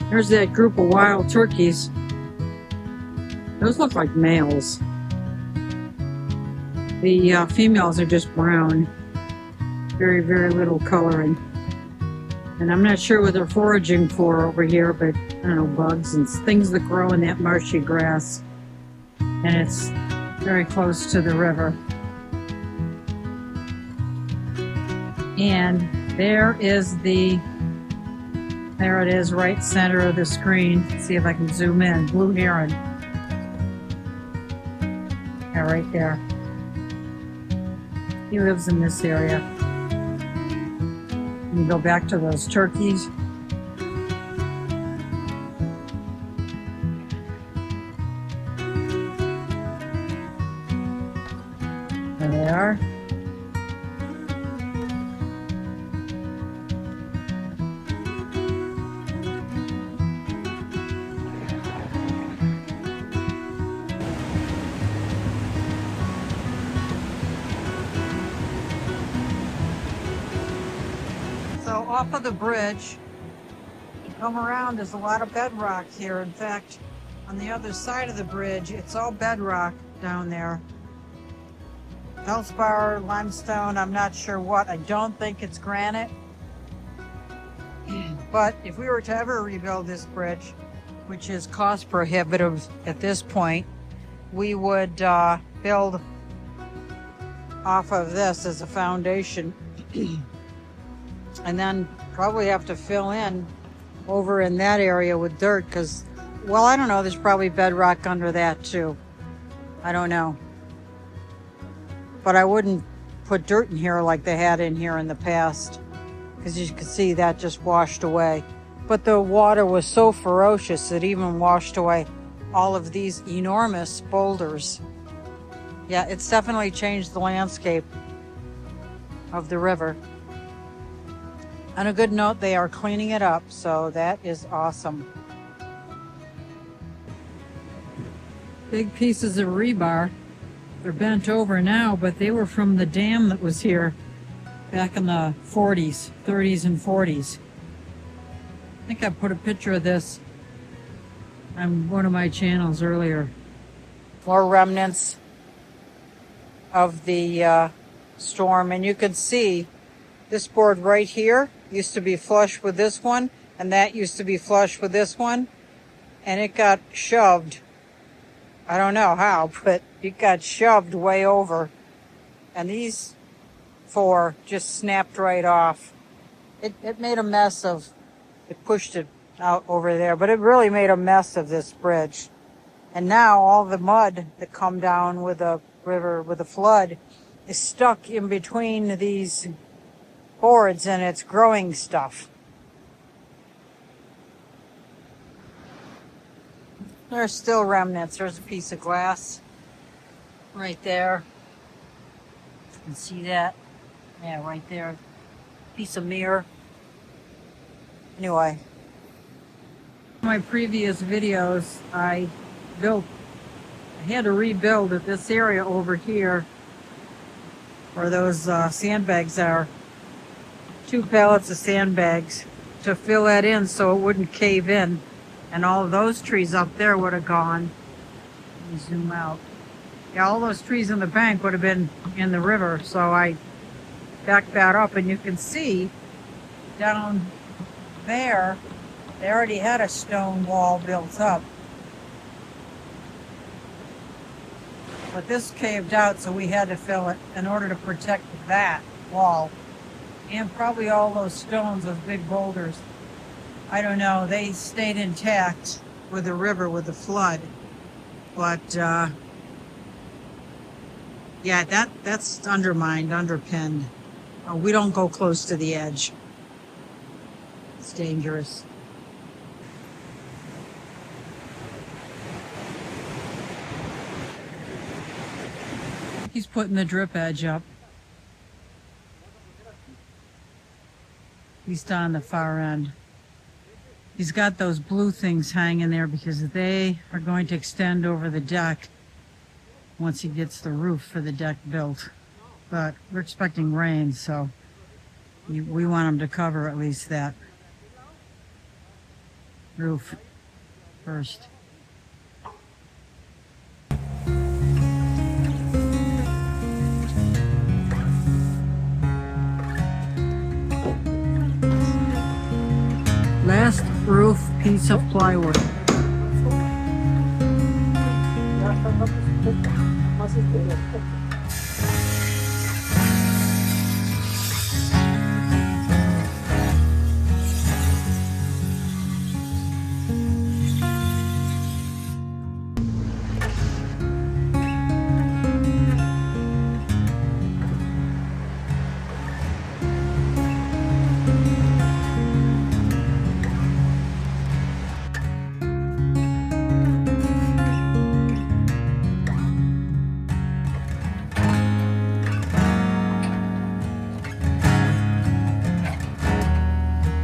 There's that group of wild turkeys. Those look like males. The females are just brown. Very, very little coloring. And I'm not sure what they're foraging for over here, but I don't know, bugs and things that grow in that marshy grass. And it's very close to the river. And there it is, right center of the screen. Let's see if I can zoom in. Blue heron. Yeah, right there. He lives in this area. And you go back to those turkeys. There they are. So off of the bridge, you come around, there's a lot of bedrock here. In fact, on the other side of the bridge, it's all bedrock down there. Feldspar, limestone, I'm not sure what. I don't think it's granite. But if we were to ever rebuild this bridge, which is cost prohibitive at this point, we would build off of this as a foundation. And then probably have to fill in over in that area with dirt because, well, I don't know, there's probably bedrock under that too. I don't know. But I wouldn't put dirt in here like they had in here in the past because you can see that just washed away. But the water was so ferocious it even washed away all of these enormous boulders. Yeah, it's definitely changed the landscape of the river. On a good note, they are cleaning it up, so that is awesome. Big pieces of rebar. They're bent over now, but they were from the dam that was here back in the 40s, 30s and 40s. I think I put a picture of this on one of my channels earlier. More remnants of the storm, and you can see this board right here used to be flush with this one, and that used to be flush with this one, and it got shoved. I don't know how, but it got shoved way over, and these four just snapped right off. It made a mess of, it pushed it out over there, but it really made a mess of this bridge. And now all the mud that come down with the river, with the flood, is stuck in between these boards, and it's growing stuff. There's still remnants. There's a piece of glass right there. You can see that. Yeah, right there. Piece of mirror. Anyway. In my previous videos, I had to rebuild this area over here where those sandbags are. 2 pallets of sandbags to fill that in so it wouldn't cave in. And all of those trees up there would have gone. Let me zoom out. Yeah, all those trees in the bank would have been in the river. So I backed that up, and you can see down there, they already had a stone wall built up. But this caved out, so we had to fill it in order to protect that wall. And probably all those stones, those big boulders. I don't know, they stayed intact with the river, with the flood. But, yeah, that's undermined, underpinned. We don't go close to the edge. It's dangerous. He's putting the drip edge up. He's down the far end. He's got those blue things hanging there because they are going to extend over the deck once he gets the roof for the deck built. But we're expecting rain, so we want him to cover at least that. roof first. Last roof piece of plywood.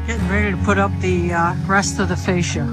Getting ready to put up the rest of the fascia.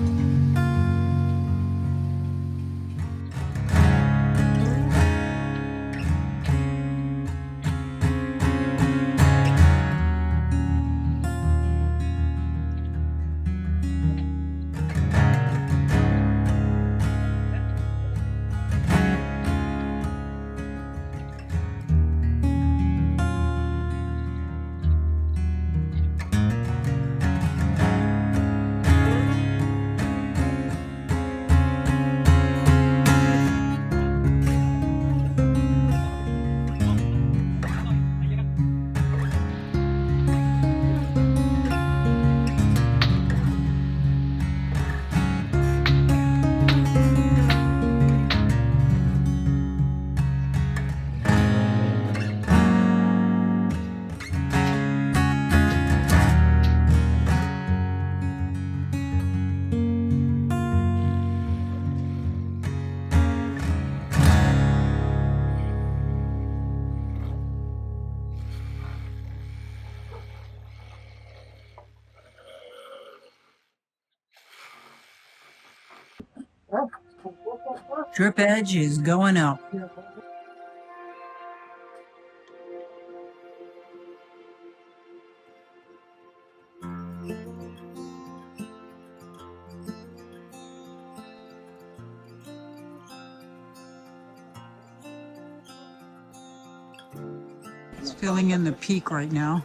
Drip edge is going up. It's filling in the peak right now.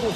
아,